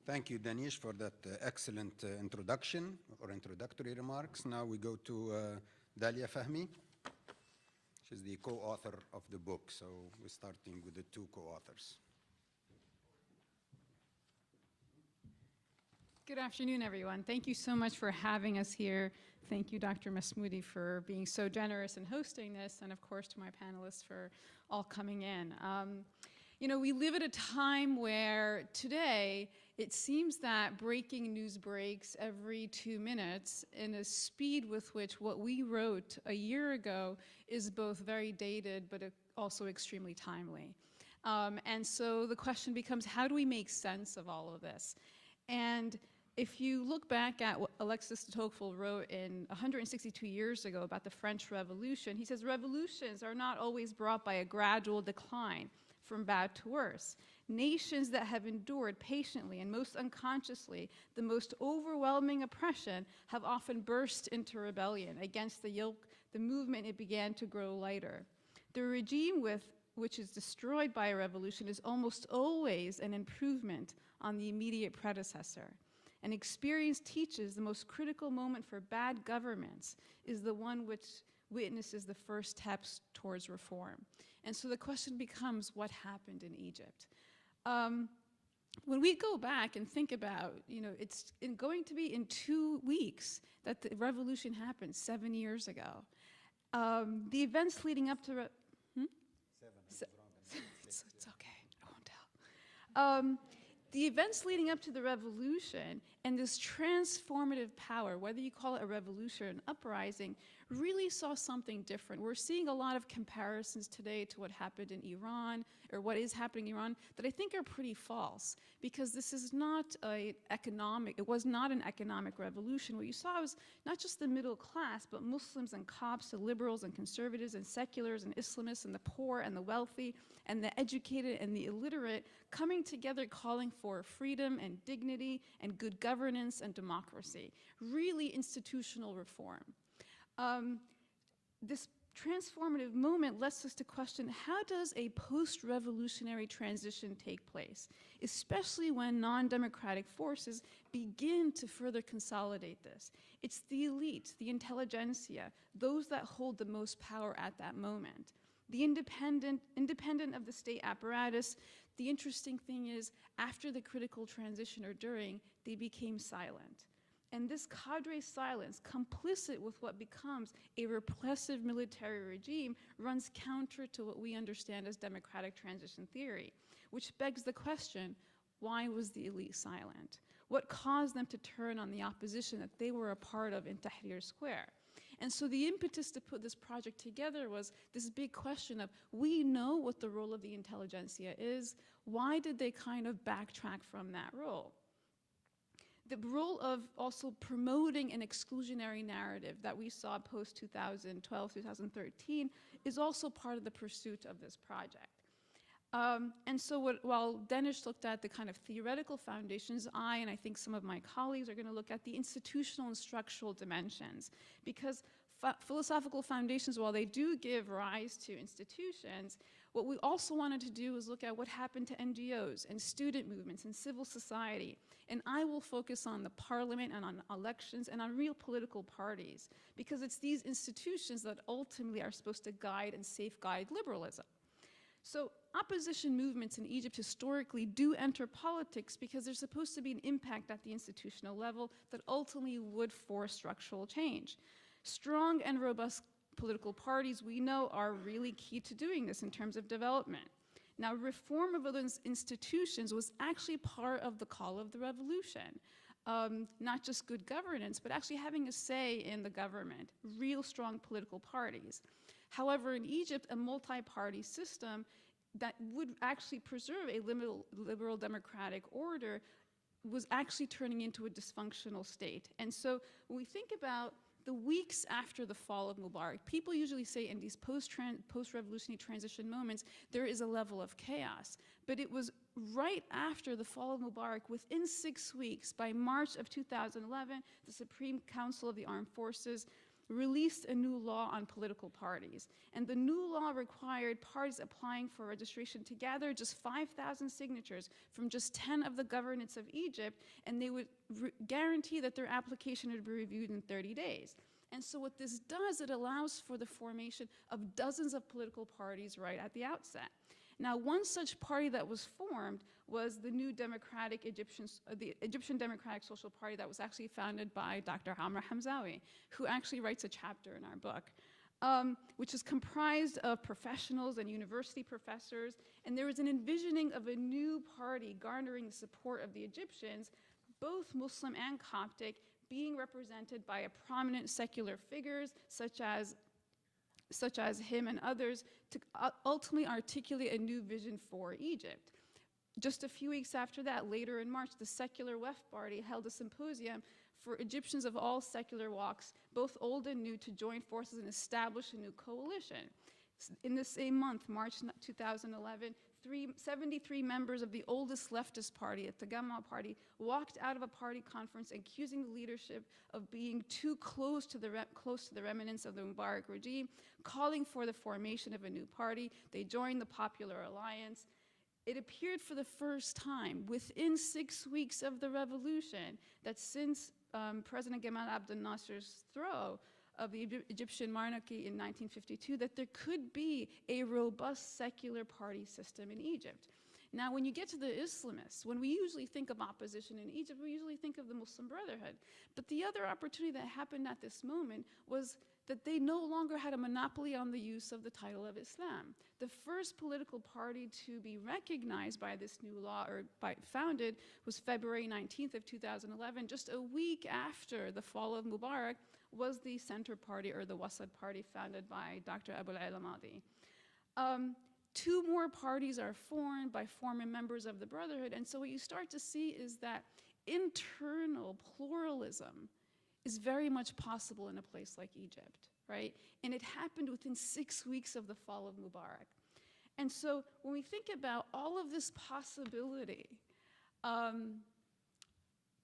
Thank you, Danish, for that excellent introduction or introductory remarks. Now we go to Dalia Fahmy. She's the co-author of the book, so we're starting with the two co-authors. Good afternoon, everyone. Thank you so much for having us here. Thank you, Dr. Masmoudi, for being so generous in hosting this, and of course to my panelists for all coming in. You know, we live at a time where today it seems that breaking news breaks every 2 minutes in a speed with which what we wrote a year ago is both very dated but also extremely timely. And so the question becomes, how do we make sense of all of this? And if you look back at what Alexis de Tocqueville wrote in 162 years ago about the French Revolution, he says, revolutions are not always brought by a gradual decline from bad to worse. Nations that have endured patiently and most unconsciously the most overwhelming oppression have often burst into rebellion. Against the yoke, the movement, it began to grow lighter. The regime which is destroyed by a revolution is almost always an improvement on the immediate predecessor. And experience teaches the most critical moment for bad governments is the one which witnesses the first steps towards reform. And so the question becomes, what happened in Egypt? When we go back and think about, you know, it's going to be in 2 weeks that the revolution happened 7 years ago. The events leading up to... It's okay, I won't tell. The events leading up to the revolution and this transformative power, whether you call it a revolution or an uprising, really saw something different. We're seeing a lot of comparisons today to what happened in Iran, or what is happening in Iran, that I think are pretty false, because this is not it was not an economic revolution. What you saw was not just the middle class, but Muslims and Copts, and liberals and conservatives and seculars and Islamists and the poor and the wealthy and the educated and the illiterate coming together calling for freedom and dignity and good governance and democracy, really institutional reform. This transformative moment lets us to question, how does a post-revolutionary transition take place, especially when non-democratic forces begin to further consolidate this? It's the elite, the intelligentsia, those that hold the most power at that moment. The independent of the state apparatus. The interesting thing is, after the critical transition or during, they became silent. And this cadre silence, complicit with what becomes a repressive military regime, runs counter to what we understand as democratic transition theory, which begs the question, why was the elite silent? What caused them to turn on the opposition that they were a part of in Tahrir Square? And so the impetus to put this project together was this big question of, we know what the role of the intelligentsia is, why did they kind of backtrack from that role? The role of also promoting an exclusionary narrative that we saw post-2012, 2013 is also part of the pursuit of this project. And so while Danish looked at the kind of theoretical foundations, I and I think some of my colleagues are going to look at the institutional and structural dimensions, because philosophical foundations, while they do give rise to institutions, what we also wanted to do is look at what happened to NGOs and student movements and civil society. And I will focus on the parliament and on elections and on real political parties, because it's these institutions that ultimately are supposed to guide and safeguard liberalism. So opposition movements in Egypt historically do enter politics because there's supposed to be an impact at the institutional level that ultimately would force structural change. Strong and robust political parties, we know, are really key to doing this in terms of development. Now, reform of those institutions was actually part of the call of the revolution. Not just good governance, but actually having a say in the government, real strong political parties. However, in Egypt, a multi-party system that would actually preserve a liberal democratic order was actually turning into a dysfunctional state. And so when we think about the weeks after the fall of Mubarak, people usually say in these post-revolutionary transition moments, there is a level of chaos. But it was right after the fall of Mubarak, within 6 weeks, by March of 2011, the Supreme Council of the Armed Forces released a new law on political parties. And the new law required parties applying for registration to gather just 5,000 signatures from just 10 of the governorates of Egypt, and they would guarantee that their application would be reviewed in 30 days. And so what this does, it allows for the formation of dozens of political parties right at the outset. Now, one such party that was formed was the new democratic the Egyptian Democratic Social Party that was actually founded by Dr. Amr Hamzawi, who actually writes a chapter in our book, which is comprised of professionals and university professors. And there was an envisioning of a new party garnering the support of the Egyptians, both Muslim and Coptic, being represented by a prominent secular figures such as him and others, to ultimately articulate a new vision for Egypt. Just a few weeks after that, later in March, the secular Weft Party held a symposium for Egyptians of all secular walks, both old and new, to join forces and establish a new coalition. In the same month, March 2011, 73 members of the oldest leftist party, the Gamma Party, walked out of a party conference accusing the leadership of being too close to the remnants of the Mubarak regime, calling for the formation of a new party. They joined the Popular Alliance. It appeared for the first time within 6 weeks of the revolution that since President Gamal Abdel Nasser's throw of the Egyptian monarchy in 1952, that there could be a robust secular party system in Egypt. Now, when you get to the Islamists, when we usually think of opposition in Egypt, we usually think of the Muslim Brotherhood. But the other opportunity that happened at this moment was that they no longer had a monopoly on the use of the title of Islam. The first political party to be recognized by this new law, or founded, was February 19th of 2011, just a week after the fall of Mubarak, was the Center Party, or the Wasat Party, founded by Dr. Abul Ala Madi. Two more parties are formed by former members of the Brotherhood, and so what you start to see is that internal pluralism is very much possible in a place like Egypt, right? And it happened within 6 weeks of the fall of Mubarak. And so when we think about all of this possibility,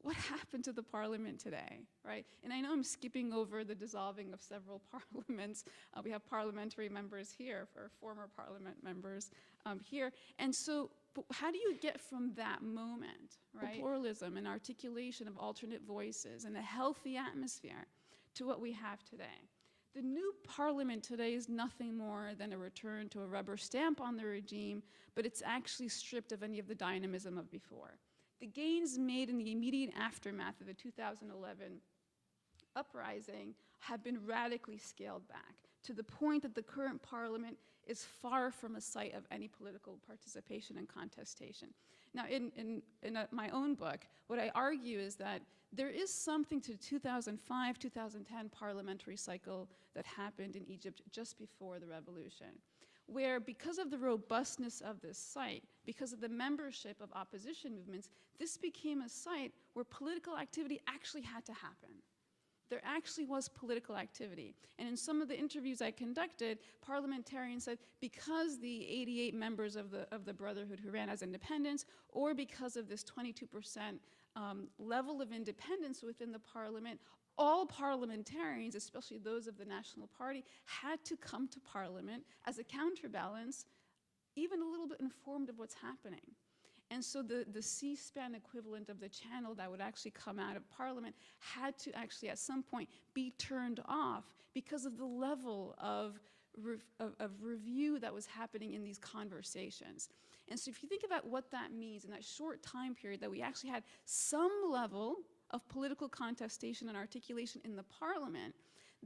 what happened to the parliament today, right? And I know I'm skipping over the dissolving of several parliaments. We have parliamentary members here, or former parliament members here. And so how do you get from that moment, right? Pluralism and articulation of alternate voices and a healthy atmosphere to what we have today. The new parliament today is nothing more than a return to a rubber stamp on the regime, but it's actually stripped of any of the dynamism of before. The gains made in the immediate aftermath of the 2011 uprising have been radically scaled back to the point that the current parliament is far from a site of any political participation and contestation. Now, in my own book, what I argue is that there is something to the 2005-2010 parliamentary cycle that happened in Egypt just before the revolution, where because of the robustness of this site, because of the membership of opposition movements, this became a site where political activity actually had to happen. There actually was political activity. And in some of the interviews I conducted, parliamentarians said because the 88 members of the Brotherhood who ran as independents, or because of this 22% level of independence within the parliament, all parliamentarians, especially those of the National Party, had to come to parliament as a counterbalance, even a little bit informed of what's happening. And so the C-SPAN equivalent of the channel that would actually come out of parliament had to actually at some point be turned off because of the level of review that was happening in these conversations. And so if you think about what that means in that short time period, that we actually had some level of political contestation and articulation in the parliament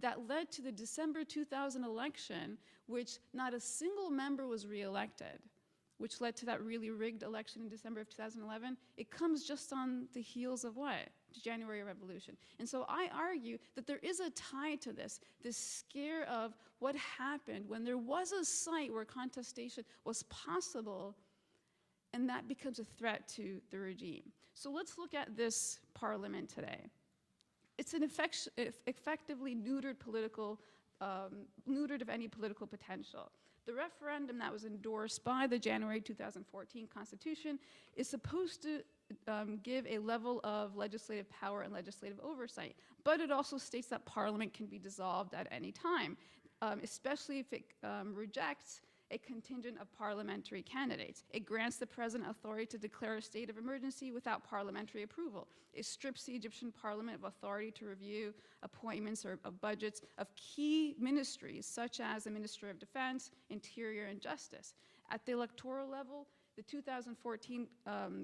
that led to the December 2000 election, which not a single member was reelected, which led to that really rigged election in December of 2011, it comes just on the heels of what? The January Revolution. And so I argue that there is a tie to this scare of what happened when there was a site where contestation was possible, and that becomes a threat to the regime. So let's look at this parliament today. It's an effectively neutered neutered of any political potential. The referendum that was endorsed by the January 2014 Constitution is supposed to give a level of legislative power and legislative oversight. But it also states that Parliament can be dissolved at any time, especially if it rejects a contingent of parliamentary candidates. It grants the president authority to declare a state of emergency without parliamentary approval. It strips the Egyptian parliament of authority to review appointments or of budgets of key ministries, such as the Minister of Defense, Interior, and Justice. At the electoral level, the 2014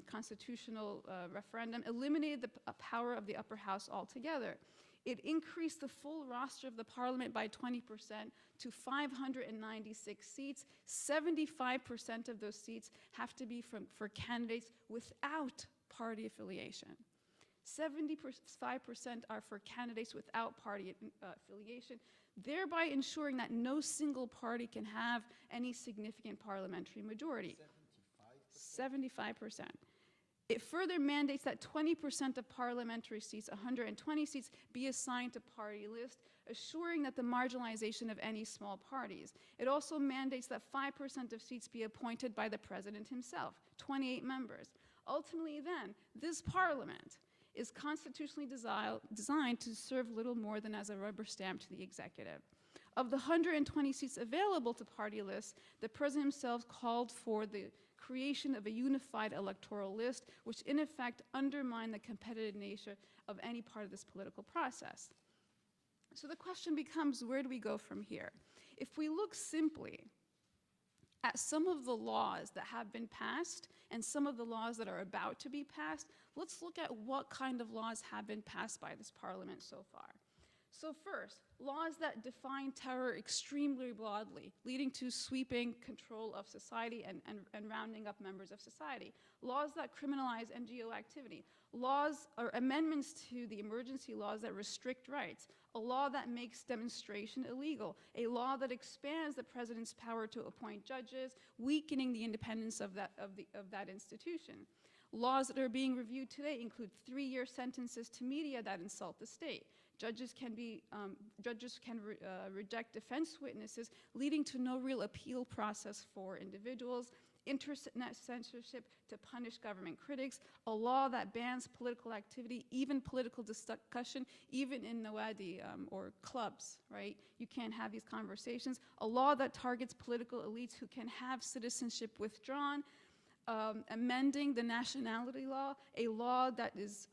constitutional referendum eliminated the power of the upper house altogether. It increased the full roster of the parliament by 20% to 596 seats. 75% of those seats have to be for candidates without party affiliation. 75% are for candidates without party affiliation, thereby ensuring that no single party can have any significant parliamentary majority. 75%. It further mandates that 20% of parliamentary seats, 120 seats, be assigned to party list, assuring that the marginalization of any small parties. It also mandates that 5% of seats be appointed by the president himself, 28 members. Ultimately then, this parliament is constitutionally designed to serve little more than as a rubber stamp to the executive. Of the 120 seats available to party lists, the president himself called for the creation of a unified electoral list, which in effect undermined the competitive nature of any part of this political process. So the question becomes, where do we go from here? If we look simply at some of the laws that have been passed and some of the laws that are about to be passed, let's look at what kind of laws have been passed by this parliament so far. So first, laws that define terror extremely broadly, leading to sweeping control of society and rounding up members of society. Laws that criminalize NGO activity. Laws or amendments to the emergency laws that restrict rights. A law that makes demonstration illegal. A law that expands the president's power to appoint judges, weakening the independence of that institution. Laws that are being reviewed today include 3-year sentences to media that insult the state. Judges can reject defense witnesses, leading to no real appeal process for individuals. Internet censorship to punish government critics. A law that bans political activity, even political discussion, even in Nawadi or clubs, right? You can't have these conversations. A law that targets political elites who can have citizenship withdrawn. Amending the nationality law, a law that is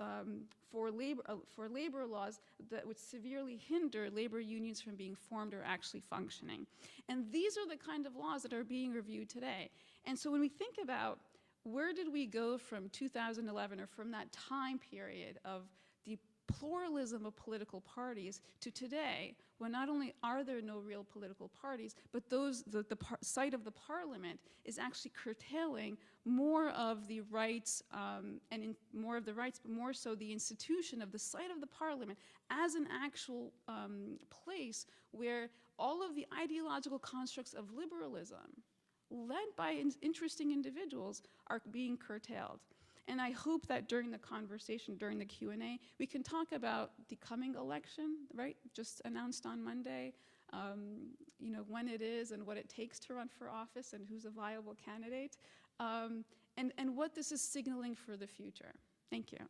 for labor laws that would severely hinder labor unions from being formed or actually functioning. And these are the kind of laws that are being reviewed today. And so when we think about where did we go from 2011 or from that time period of the pluralism of political parties to today, when not only are there no real political parties, but the site of the parliament is actually curtailing more of the rights, but more so the institution of the site of the parliament as an actual place where all of the ideological constructs of liberalism, led by interesting individuals, are being curtailed. And I hope that during the conversation, during the Q&A, we can talk about the coming election, right? Just announced on Monday, when it is and what it takes to run for office and who's a viable candidate, and what this is signaling for the future. Thank you.